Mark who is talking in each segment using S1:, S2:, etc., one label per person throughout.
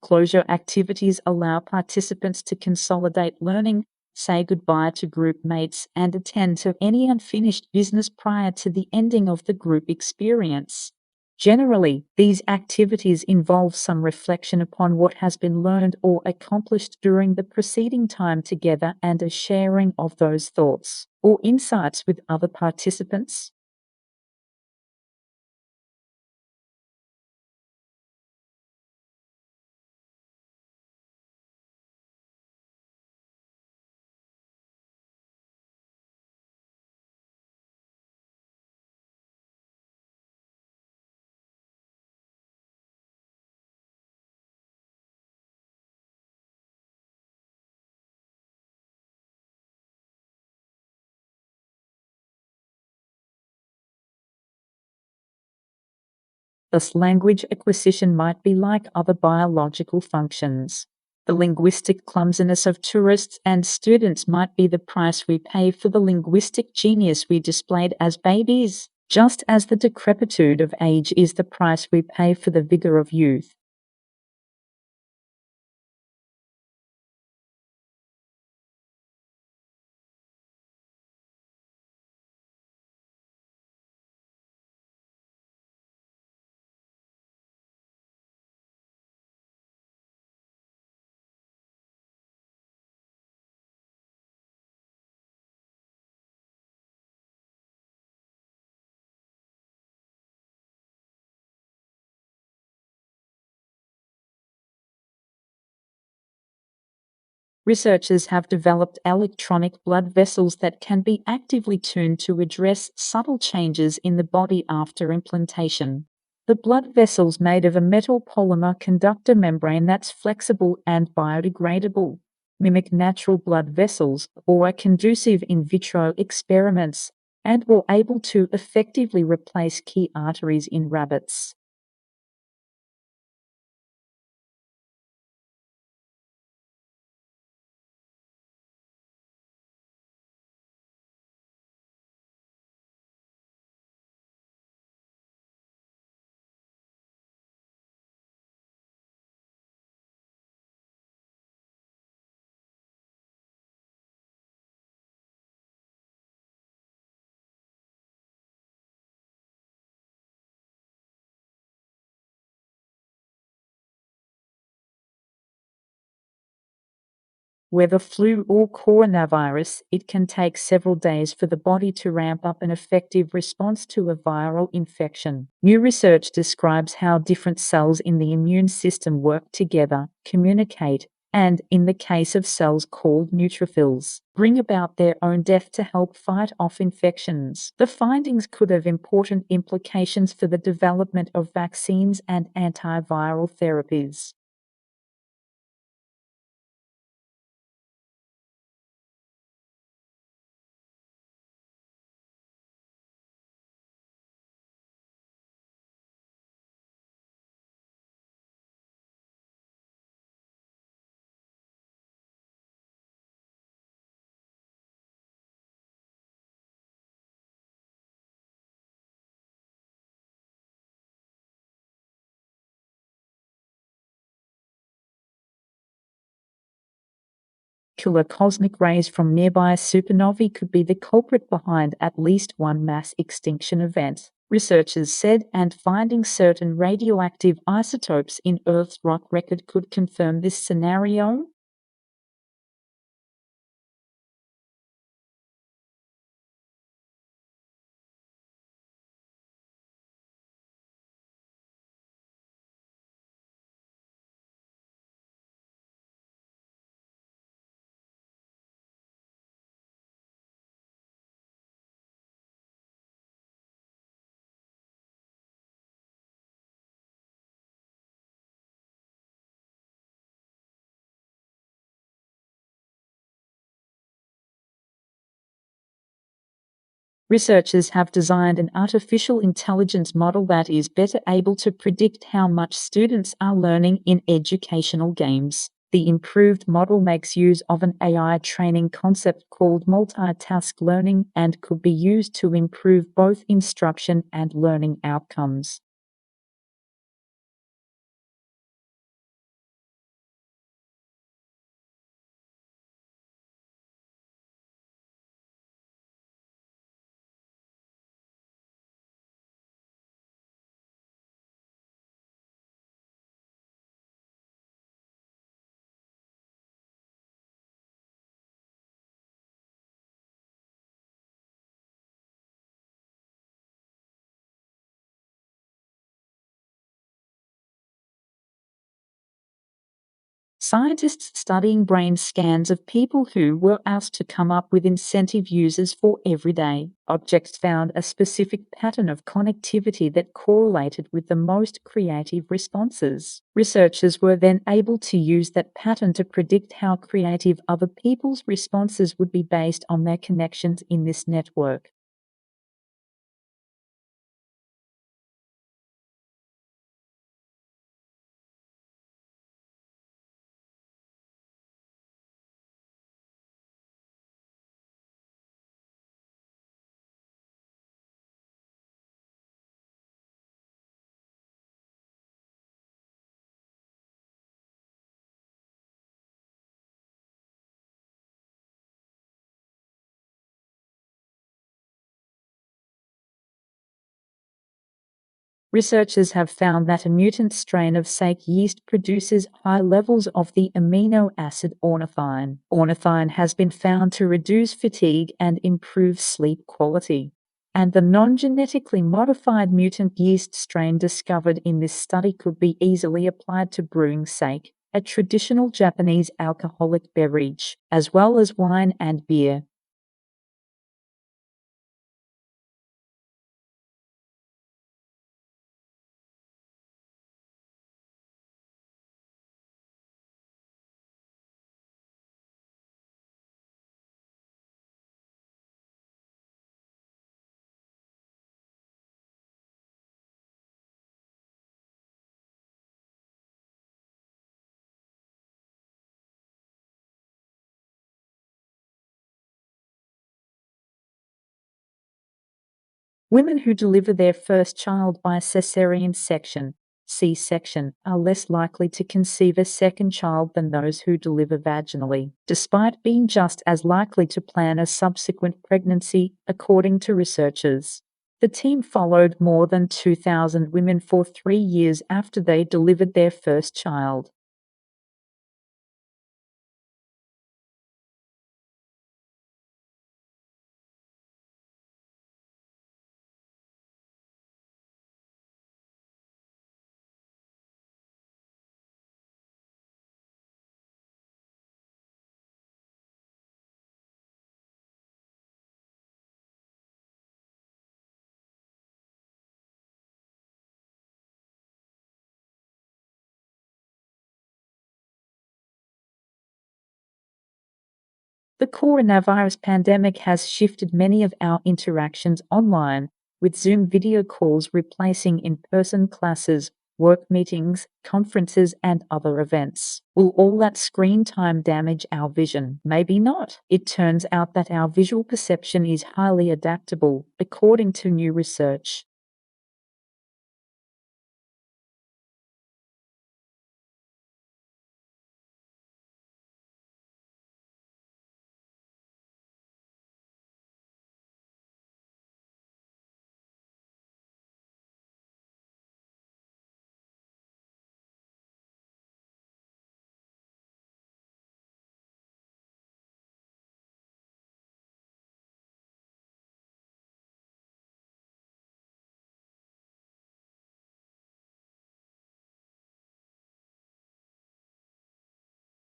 S1: Closure activities allow participants to consolidate learning, say goodbye to group mates, and attend to any unfinished business prior to the ending of the group experience. Generally, these activities involve some reflection upon what has been learned or accomplished during the preceding time together and a sharing of those thoughts or insights with other participants. Thus, language acquisition might be like other biological functions. The linguistic clumsiness of tourists and students might be the price we pay for the linguistic genius we displayed as babies, just as the decrepitude of age is the price we pay for the vigor of youth. Researchers have developed electronic blood vessels that can be actively tuned to address subtle changes in the body after implantation. The blood vessels made of a metal polymer conductor membrane that's flexible and biodegradable, mimic natural blood vessels or are conducive in vitro experiments, and were able to effectively replace key arteries in rabbits. Whether flu or coronavirus, it can take several days for the body to ramp up an effective response to a viral infection. New research describes how different cells in the immune system work together, communicate, and, in the case of cells called neutrophils, bring about their own death to help fight off infections. The findings could have important implications for the development of vaccines and antiviral therapies. Killer cosmic rays from nearby supernovae could be the culprit behind at least one mass extinction event, researchers said, and finding certain radioactive isotopes in Earth's rock record could confirm this scenario. Researchers have designed an artificial intelligence model that is better able to predict how much students are learning in educational games. The improved model makes use of an AI training concept called multitask learning and could be used to improve both instruction and learning outcomes. Scientists studying brain scans of people who were asked to come up with incentive uses for everyday objects found a specific pattern of connectivity that correlated with the most creative responses. Researchers were then able to use that pattern to predict how creative other people's responses would be based on their connections in this network. Researchers have found that a mutant strain of sake yeast produces high levels of the amino acid ornithine. Ornithine has been found to reduce fatigue and improve sleep quality. And the non-genetically modified mutant yeast strain discovered in this study could be easily applied to brewing sake, a traditional Japanese alcoholic beverage, as well as wine and beer. Women who deliver their first child by cesarean section, C-section, are less likely to conceive a second child than those who deliver vaginally, despite being just as likely to plan a subsequent pregnancy, according to researchers. The team followed more than 2,000 women for 3 years after they delivered their first child. The coronavirus pandemic has shifted many of our interactions online, with Zoom video calls replacing in-person classes, work meetings, conferences, and other events. Will all that screen time damage our vision? Maybe not. It turns out that our visual perception is highly adaptable, according to new research.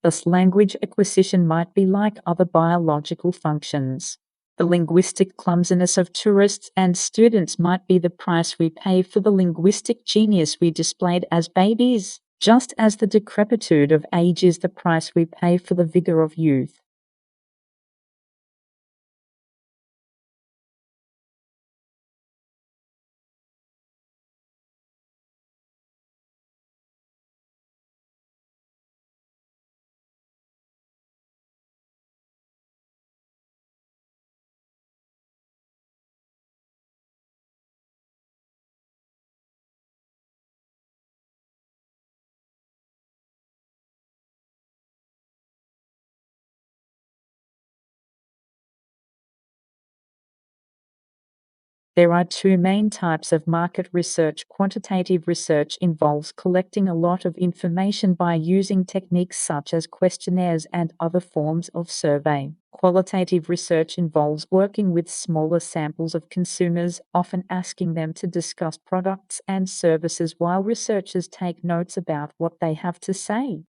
S1: Thus, language acquisition might be like other biological functions. The linguistic clumsiness of tourists and students might be the price we pay for the linguistic genius we displayed as babies, just as the decrepitude of age is the price we pay for the vigor of youth. There are two main types of market research. Quantitative research involves collecting a lot of information by using techniques such as questionnaires and other forms of survey. Qualitative research involves working with smaller samples of consumers, often asking them to discuss products and services while researchers take notes about what they have to say.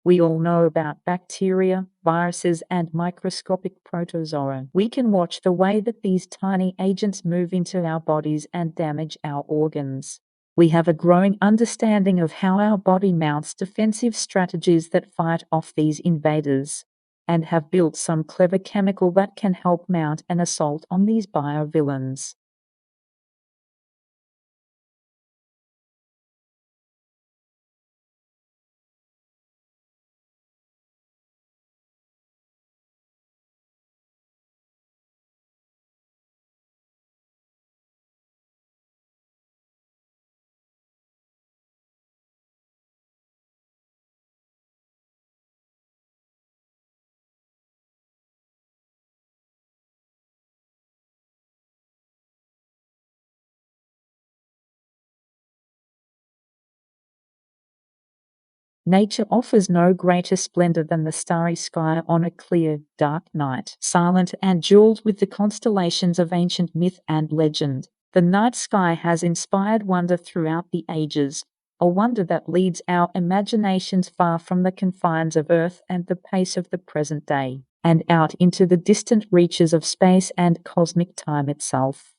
S1: We all know about bacteria, viruses, and microscopic protozoa. We can watch the way that these tiny agents move into our bodies and damage our organs. We have a growing understanding of how our body mounts defensive strategies that fight off these invaders, and have built some clever chemical that can help mount an assault on these biovillains. Nature offers no greater splendor than the starry sky on a clear, dark night, silent and jeweled with the constellations of ancient myth and legend. The night sky has inspired wonder throughout the ages, a wonder that leads our imaginations far from the confines of Earth and the pace of the present day, and out into the distant reaches of space and cosmic time itself.